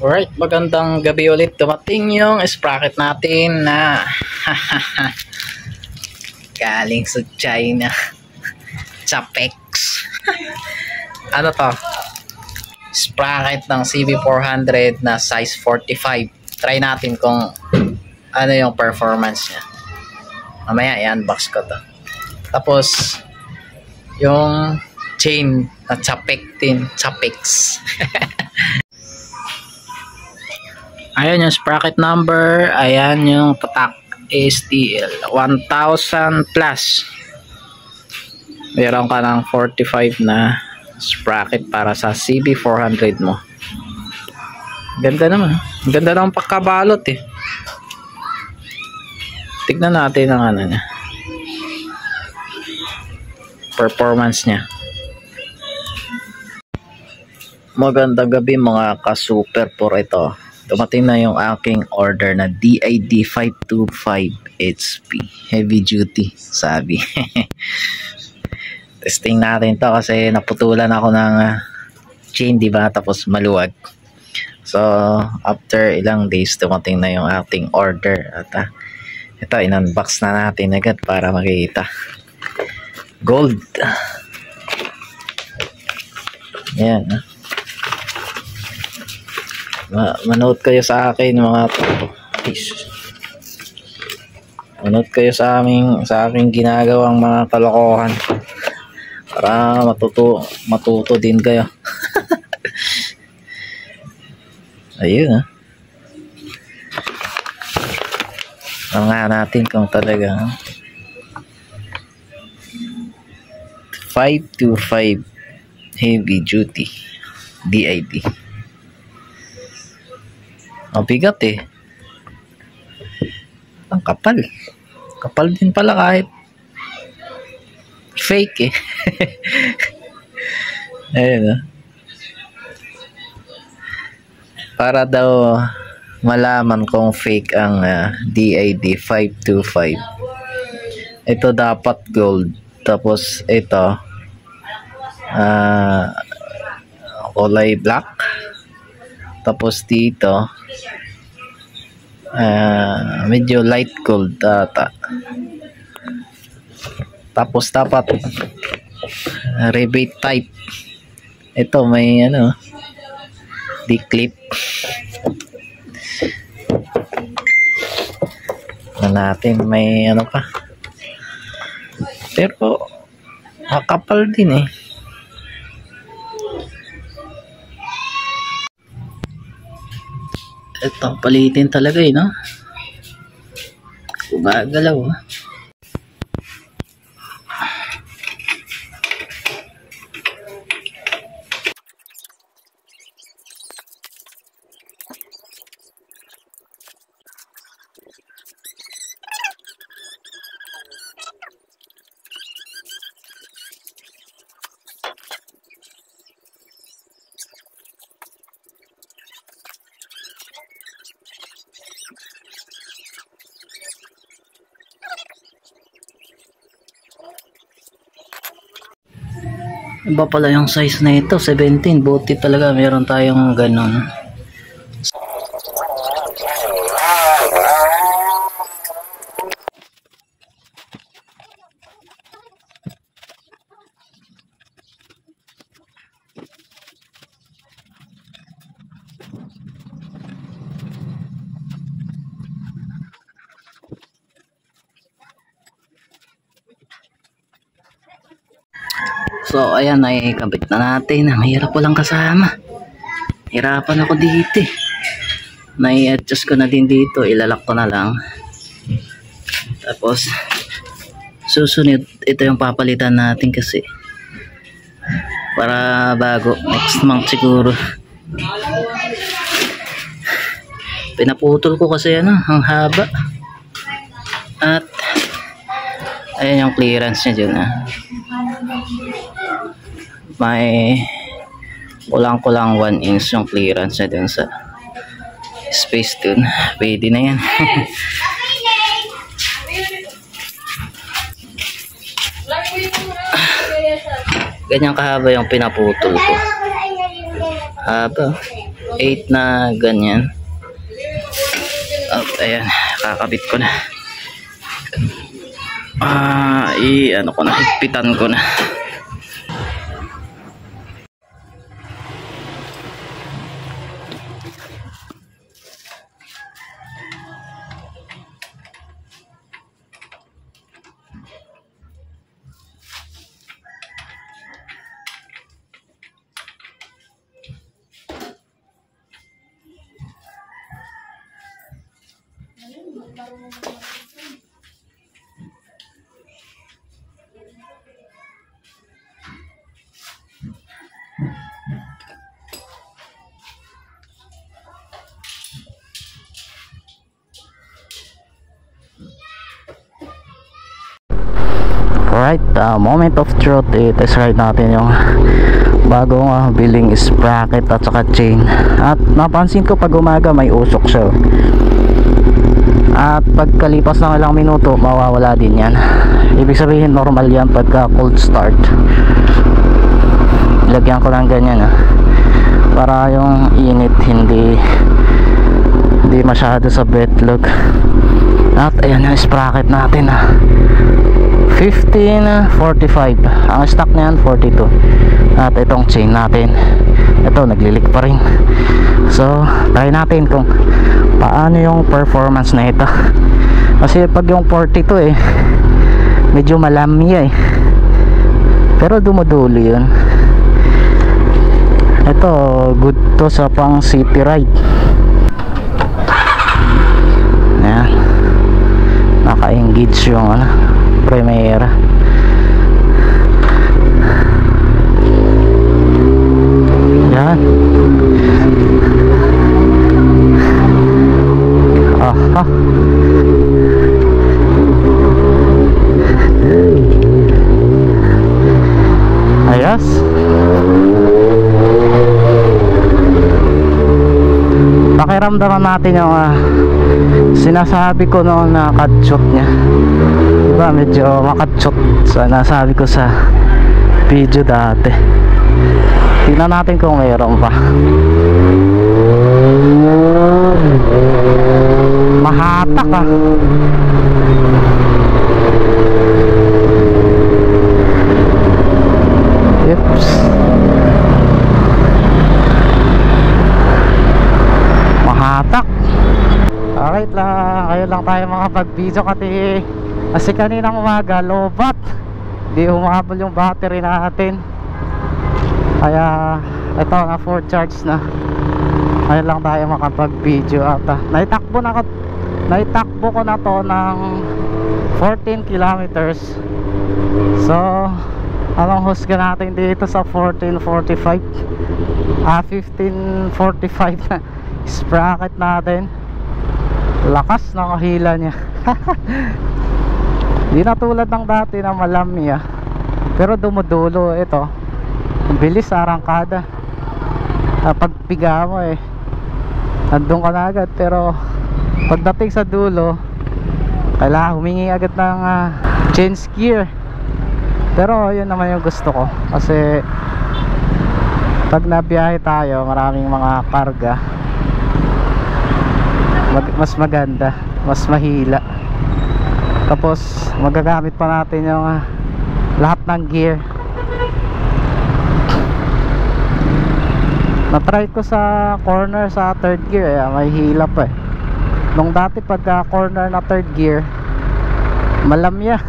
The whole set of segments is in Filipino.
Alright, magandang gabi ulit. Dumating yung sprocket natin na galing sa China. Chapex. Ano to? Sprocket ng CB400 na size 45. Try natin kung ano yung performance niya. Mamaya i-unbox ko to. Tapos yung chain na Chapex din. Chapex. Ayan yung sprocket number. Ayan yung patak STL 1000 plus. Meron ka ng 45 na sprocket para sa CB400 mo. Ganda naman. Ganda naman pagkabalot eh. Tignan natin ang ano niya. Performance niya. Magandang gabi mga ka-super por ito. Dumating na yung aking order na DID 525 HP heavy duty sabi. Testing natin to kasi naputulan ako ng chain, diba? Tapos maluwag. So after ilang days dumating na yung ating order at ito in-unbox na natin agad para makita. Gold. Yan. Manood kayo sa akin mga manood kayo sa aking ginagawang mga kalokohan para matuto din kayo. Ayun nga natin kung talaga 525 heavy duty DID. Ang bigat eh. Ang kapal. Kapal din pala kahit fake eh. Ayun. Para daw malaman kung fake ang DID 525. Ito dapat gold. Tapos ito kulay black. Tapos dito medyo light gold ata. Tapos dapat rebate type. Ito may D-clip na natin, may pa, pero makapal din eh. Ito palitin talaga eh, no? Gumagalaw. Iba pala yung size na ito, 17. Buti talaga meron tayong ganon. So ayan, ay kabit na natin. Ang hirap walang kasama. Hirapan ako dito eh. Nai-adjust ko na din dito. Ilalak ko na lang. Tapos susunod, ito yung papalitan natin kasi para bago next month siguro. Pinaputol ko kasi ang haba. At ayan yung clearance nya dyan may kulang-kulang 1 inch yung clearance na dun sa space dun. Pwede na yan. Ganyan kahaba yung pinaputol ko. Haba. 8 na ganyan. At ayan, kakabit ko na. Ano ko na, higpitan ko na. Alright, moment of truth. Test ride natin yung bagong billing sprocket at saka chain. At napansin ko pag umaga may usok siya. At pagkalipas ng ilang minuto mawawala din yan. Ibig sabihin normal yan pagka cold start. Lagyan ko lang ganyan para yung init hindi masyado sa betlog. At ayan yung sprocket natin 1545. Ang stock niyan 42. At itong chain natin, ito naglilik pa rin. So try natin kung paano yung performance na ito. Kasi pag yung 42 medyo malamya pero dumudulo yun. Ito good to sa pang city ride. Ayan, naka-engage yung Primera. Yan. Aha. Ayos. Pakiramdaman natin yung sinasabi ko noon na cut-shot niya. Diba medyo makatshot sa nasabi ko sa video dati. Tingnan natin kung mayroon pa. Mahatak Oops. Mahatak. Alright lang, ngayon lang tayo makapag-video kasi kaninang umaga lobat, di humabol yung battery natin, kaya ito na full charge na. Ngayon lang tayo makapag-video at naitakbo ko na to ng 14 kilometers. So anong husga natin dito sa 1445 1545 na sprocket natin. Lakas ng hila niya. Di na tulad ng dati na malamya, pero dumudulo. Ito bilis arangkada. Pagpiga mo andun ka na agad, pero pagdating sa dulo kailangan humingi agad ng change gear. Pero yun naman yung gusto ko, kasi pag nabiyahe tayo maraming mga karga, mas maganda, mas mahila. Tapos magagamit pa natin yung lahat ng gear. Na-try ko sa corner sa third gear, may hila pa nung dati pagka corner na third gear malamya.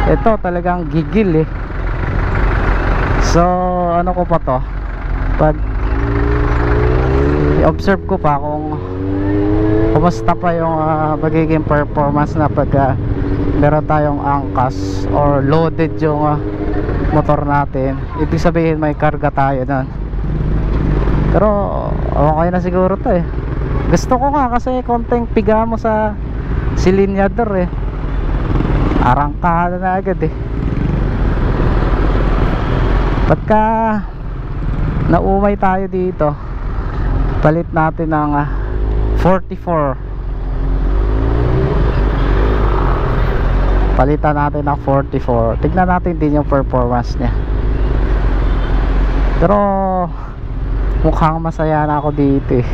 Ito talagang gigil So ano ko pa to, pag i-observe ko pa kung kumusta pa yung magiging performance na pag meron tayong angkas or loaded yung motor natin. Ibig sabihin may karga tayo nun. Pero okay na siguro to Gusto ko nga kasi konting piga mo sa silinyador arangkada na agad Pagka naumay tayo dito, palit natin ng 44. Palitan natin ng 44. Tignan natin din yung performance niya. Pero Mukhang masaya na ako dito eh.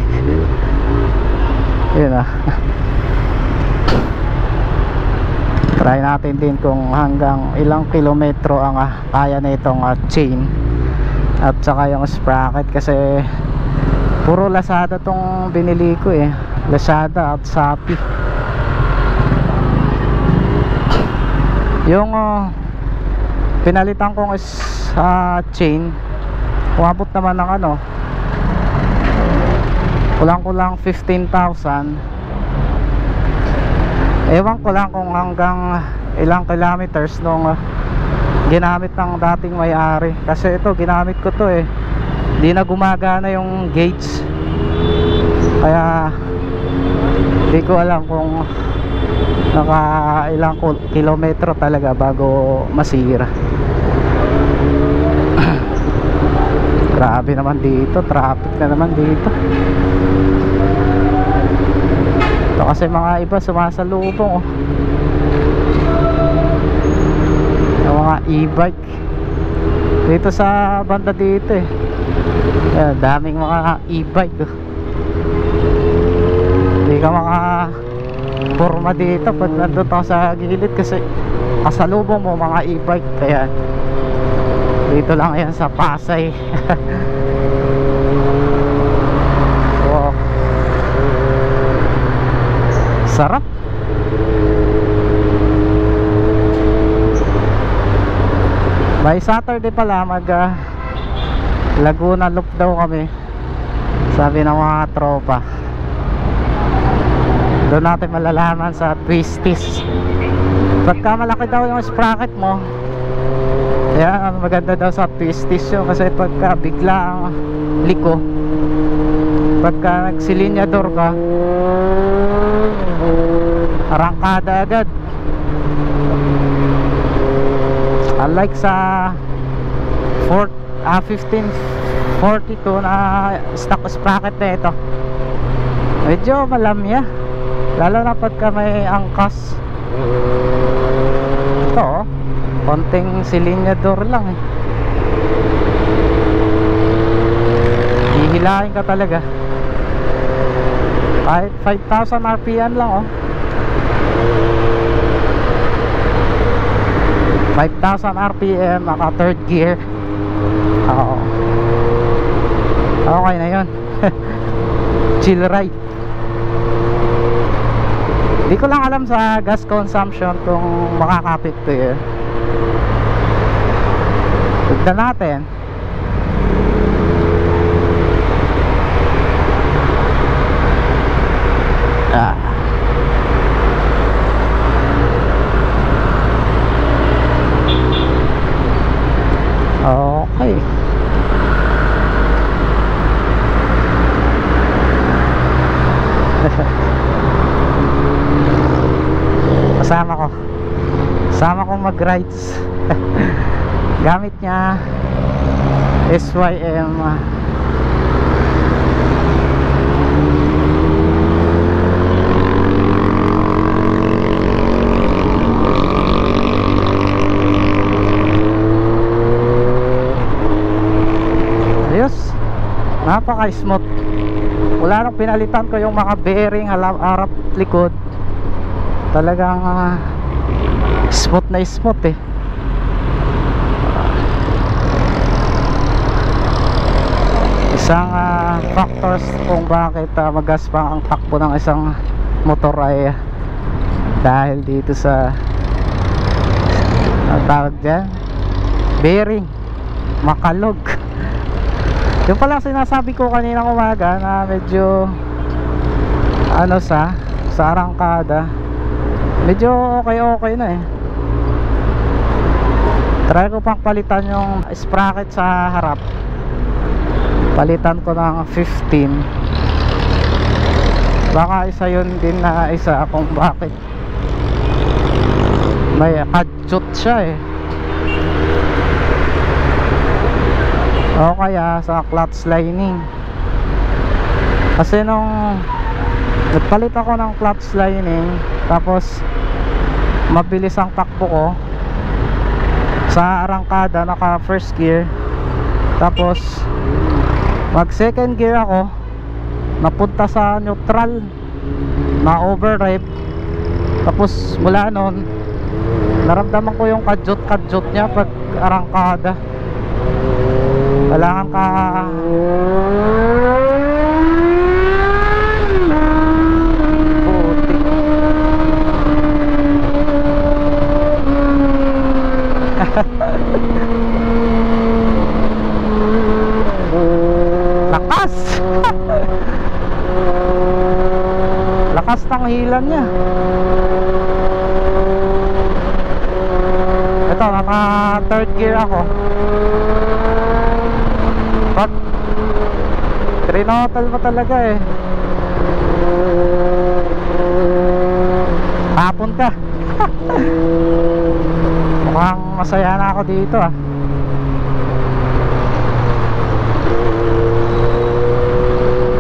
Yun ah. Try natin din kung hanggang ilang kilometro ang kaya na itong chain at saka yung sprocket, kasi puro Lazada tong binili ko eh. Lazada at Shopee. Yung pinalitan kong chain, umabot naman ng ano, kulang-kulang 15,000. Ewan ko lang kung hanggang ilang kilometers nung ginamit ng dating may-ari, kasi ito ginamit ko to eh, di na gumagana yung gauge, kaya di ko alam kung naka ilang kilometro talaga bago masira. Grabe naman dito, traffic na naman dito. Ito kasi mga iba sumasalubong oh. Yung mga e-bike dito sa banda dito eh. Daming mga e-bike oh. Hindi ka forma dito pag nandun ako sa gilid, kasi kasalubong mo mga e-bike. Kaya dito lang yan sa Pasay. Wow, sarap. By Saturday pala mag Laguna Loop daw kami, sabi ng mga tropa. Doon natin malalaman sa twisties pagka malaki daw yung sprocket mo. Kaya maganda daw sa twisties yun, kasi pagka bigla ang liko, pagka nagsilinyador ka, arangkada agad. Unlike sa 1542 na stock sprocket na ito, medyo malamya, lalo na pagka may angkas. Ito oh, konting silinyador lang eh, hihilahin ka talaga. Kahit 5,000 RPM lang oh, 5,000 RPM naka third gear. Oo, okay na yun. Chill ride. Di ko lang alam sa gas consumption kung makakapit to yun. Tignan natin. Okay. Kasama ko mag-rides. Gamit niya SYM. Ayos, napaka-smooth. Wala nang pinalitan ko yung mga bearing harap likod. Talagang smooth na smooth eh. Isang factors kung bakit magaspang ang takbo ng isang motor ay dahil dito sa tawag dyan, bearing makalog. Yung pala sinasabi ko kanina umaga na medyo ano sa arangkada, medyo okay na eh. Try ko pang palitan yung sprocket sa harap. Palitan ko ng 15. Baka isa yun din na isa kung bakit may kadjut siya eh. O kaya sa clutch lining, kasi nung nagpalit ako ng clutch lining, tapos mabilis ang takbo ko sa arangkada, naka first gear, tapos mag second gear ako, napunta sa neutral, na overrev. Tapos mula nun naramdaman ko yung kadyot niya pag arangkada. Kailangan ka lakas. Lakas ng hilan niya. Ito, naka third gear ako. Pag trinottle mo talaga eh, hapon ka. Mukhang masaya na ako dito ah.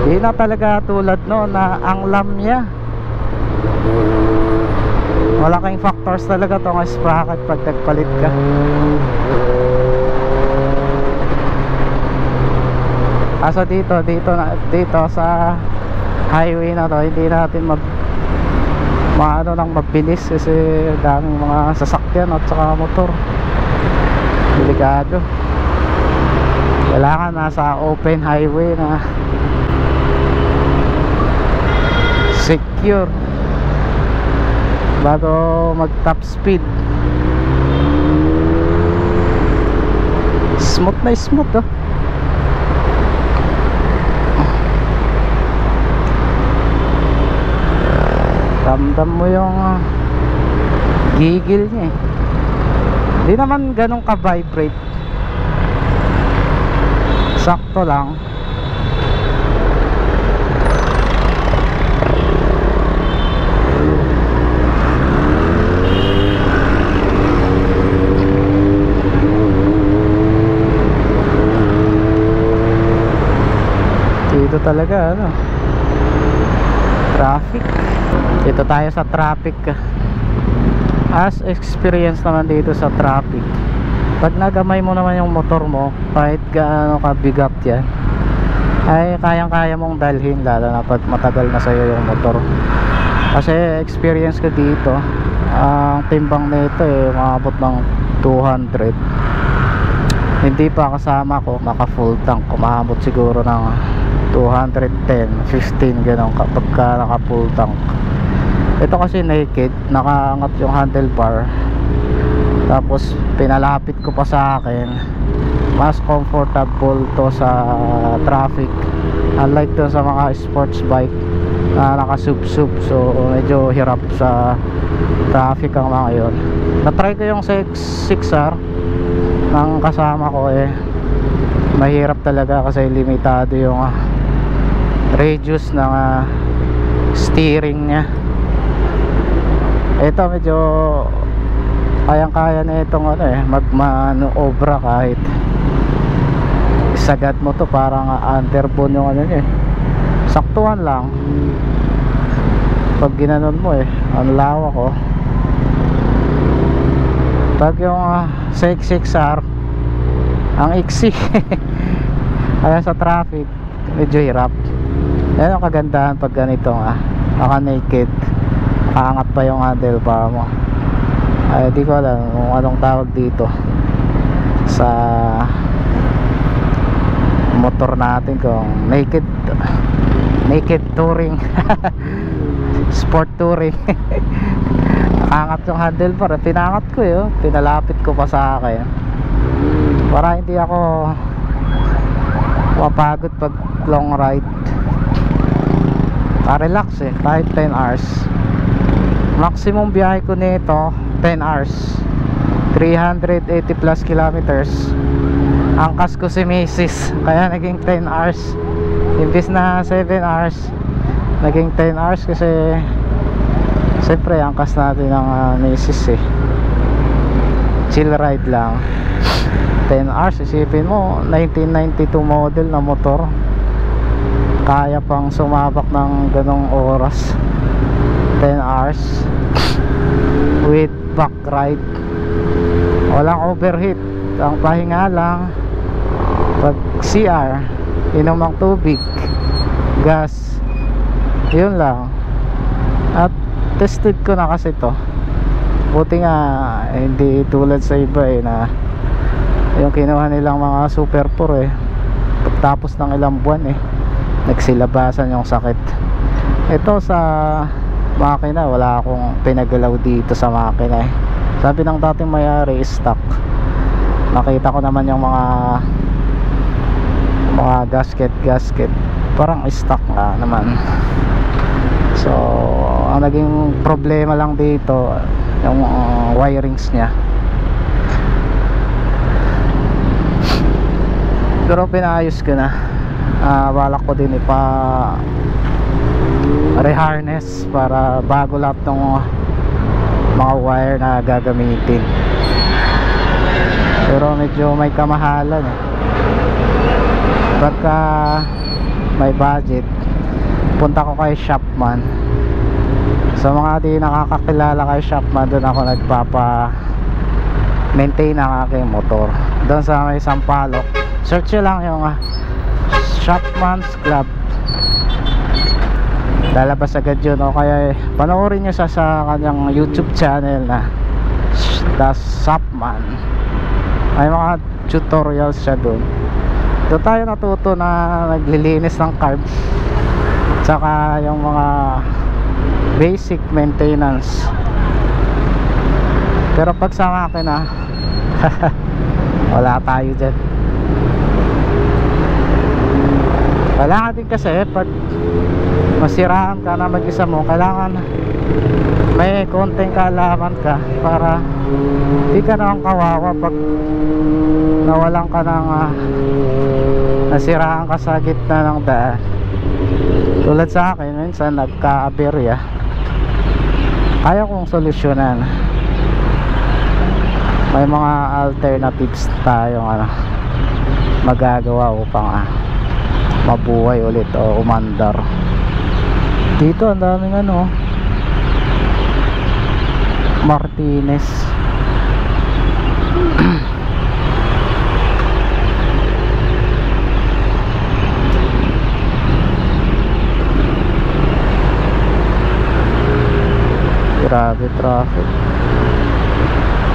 Di na talaga tulad noon na ang lam niya. Malaking factors talaga tong sprocket pag nagpalit ka. Kaso dito sa highway na to, hindi natin maano nang mabilis kasi daming mga sasakyan at saka motor. Delikado. Kailangan nasa open highway na secure bago mag top speed. Smooth na smooth oh. Ramdam mo yung gigil niya eh. Hindi naman ganun ka-vibrate, sakto lang. Dito talaga ano, traffic. Dito tayo sa traffic. As experience naman dito sa traffic, pag nagamay mo naman yung motor mo, kahit gaano kabigat yan, ay kayang-kaya mong dalhin, lalo na pag matagal na sa'yo yung motor. Kasi experience ko dito, ang timbang nito eh umabot ng 200. Hindi pa kasama ko naka full tank, umabot siguro ng 210, 15 ganun kapag naka full tank. Ito kasi naked, nakaangat yung handlebar, tapos pinalapit ko pa sa akin. Mas comfortable to sa traffic, unlike to sa mga sports bike na nakasub-sub, so medyo hirap sa traffic ang mga yun. Na-try ko yung 6R ng kasama ko eh, mahirap talaga kasi limitado yung radius ng steering nya. Ito medyo kayang-kaya na itong ano eh, magmanoobra kahit sagad mo to, parang underbone yung ano niya eh. Saktuhan lang pag ginanon mo eh, ang lawak ko. Pag yung 6R ang iksi kaya sa traffic medyo hirap. Yan ang kagandahan pag ganito naka naked, nakaangat pa yung handlebar mo. Ay di ko alam kung anong tawag dito sa motor natin, kung naked touring sport touring. Nakaangat yung handlebar, pinangat ko yun, pinalapit ko pa sa akin para hindi ako mapagod pag long ride. Relax eh, kahit 10 hours. Maximum biyahe ko nito 10 hours, 380 plus kilometers. Angkas ko si Macy's, kaya naging 10 hours imbis na 7 hours, naging 10 hours kasi siyempre angkas natin ng Macy's eh. Chill ride lang. 10 hours, isipin mo 1992 model na motor, kaya pang sumabak ng ganong oras. 10 hours with back ride, walang overheat. Ang pahinga lang pag CR inom ng tubig, gas, yun lang. At tested ko na kasi to. Buti nga hindi tulad sa iba na yung kinuha nilang mga Super 4 pagtapos ng ilang buwan nagsilabasan yung sakit. Ito sa makina, wala akong pinagalaw dito sa makina Sabi ng dating may-ari, stock. Nakita ko naman yung mga gasket parang stock nga naman. So ang naging problema lang dito yung wirings nya. Pero pinaayos ko na. Balak ko din reharness para bago lahat ng mga wire na gagamitin. Pero medyo may kamahalan pagka may budget, punta ko kay Shopman. Sa mga di nakakakilala kay Shopman, doon ako nagpapa-maintain ng aking motor. Doon sa may Sampaloc, search nyo lang yung Shopman's Club, lalabas agad yun. O kaya panoorin nyo sa kanyang YouTube channel na The Shopman. May mga tutorials siya doon. Doon tayo natuto na naglilinis ng carb, tsaka yung mga basic maintenance. Pero pag sa makina wala tayo dyan. Kailangan din kasi pag masiraan ka na mag-isa mo, kailangan may konting kaalaman ka para di ka naman kawawa pag nawalan ka ng nasiraan ka sa gitna ng daan. Tulad sa akin, minsan nagka-aberya, kaya kong solusyonan. May mga alternatives tayong magagawa upang mabuhay ulit o umandar. Dito ang daming Martinez. Grabe traffic.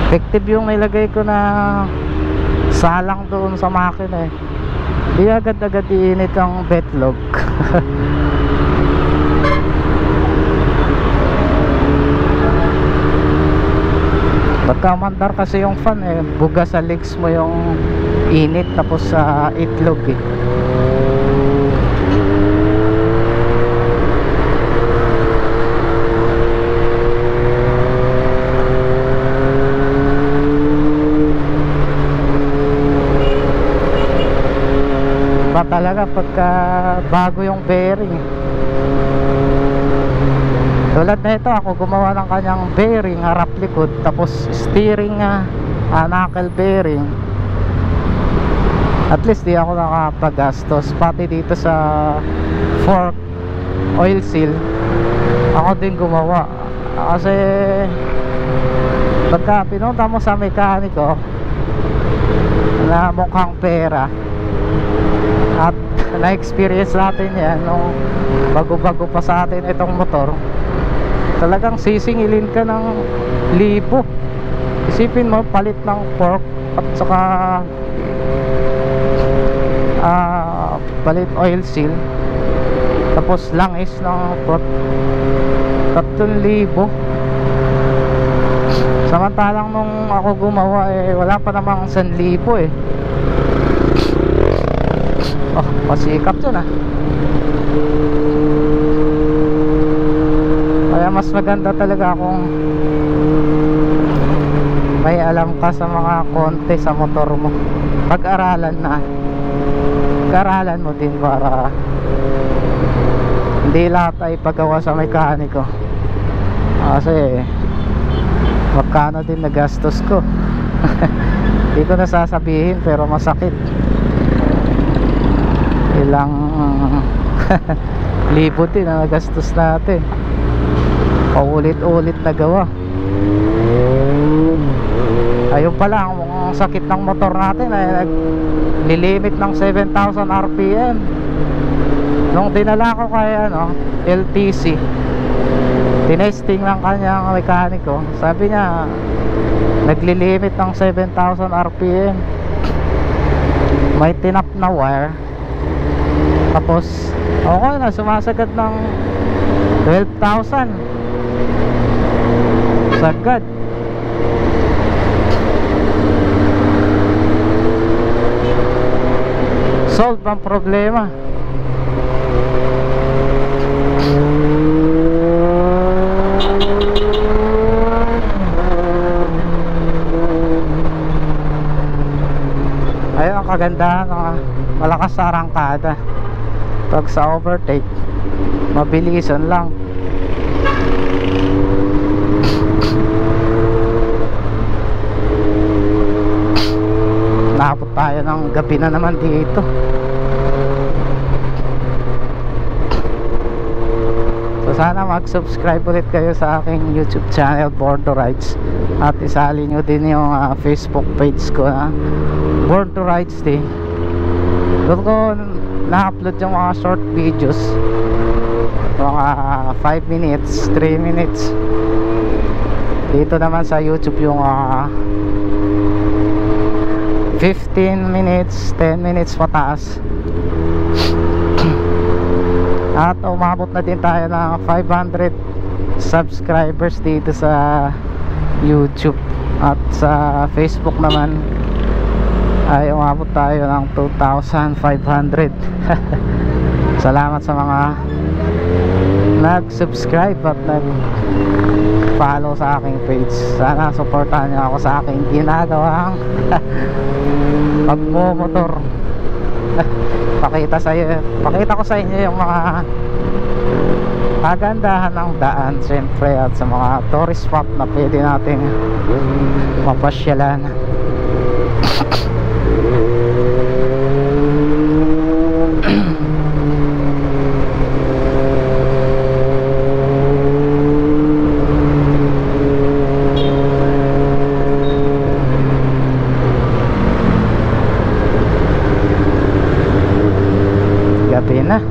Effective yung nilagay ko na salang doon sa makina di agad-agad iinit ang betlog. Pagka mandar kasi yung fan buga sa legs mo yung init tapos sa itlog ba talaga pagka bago yung bearing. Tulad na ito, ako gumawa ng kanyang bearing harap likod, tapos steering knuckle bearing. At least di ako nakapagastos. Pati dito sa fork oil seal, ako din gumawa. Kasi pagka pinunta mo sa mekaniko na mukhang pera, at na-experience natin yan nung bago-bago pa sa atin itong motor, talagang sisingilin ka ng libo. Isipin mo, palit ng fork at saka palit oil seal, tapos langis ng fork, 3,000. Samantalang nung ako gumawa wala pa namang 1,000 Oh, pasikap dyan Kaya mas maganda talaga kung may alam ka sa mga konti sa motor mo. Pag-aralan mo din para hindi lahat ay paggawa sa mekaniko. Kasi magkano din nagastos ko. Hindi ko nasasabihin pero masakit. Ilang libo din na nagastos natin, paulit-ulit na gawa. Ayun pala ang sakit ng motor natin ay naglilimit ng 7,000 RPM. Nung dinala ko kay LTC, tinesting ng kanyang mekaniko, sabi niya naglilimit ng 7,000 RPM. May tinap na wire, tapos okay na, sumasagad ng 12,000 sagad. Solve ang problema. Ayun ang kagandahan ng malakas sa arangkada. Pag sa overtake, mabilisan lang. Nakapot tayo ng gabi na naman dito. So sana mag-subscribe ulit kayo sa aking YouTube channel, Born to Rides, at isali nyo din yung Facebook page ko na Born to Rides din. Doon ko na-upload yung mga short videos, mga 5 minutes, 3 minutes. Dito naman sa YouTube yung 15 minutes, 10 minutes pataas. At umabot na din tayo ng 500 subscribers dito sa YouTube. At sa Facebook naman ay umabot tayo ng 2,500. Salamat sa mga nag-subscribe at nag-follow sa aking page. Sana supportahan niyo ako sa aking ginagawang pagmumotor. Pakita ko sa inyo yung mga kagandahan ng daan, siyempre, at sa mga tourist spot na pwede nating mapasyalan. Gabi na.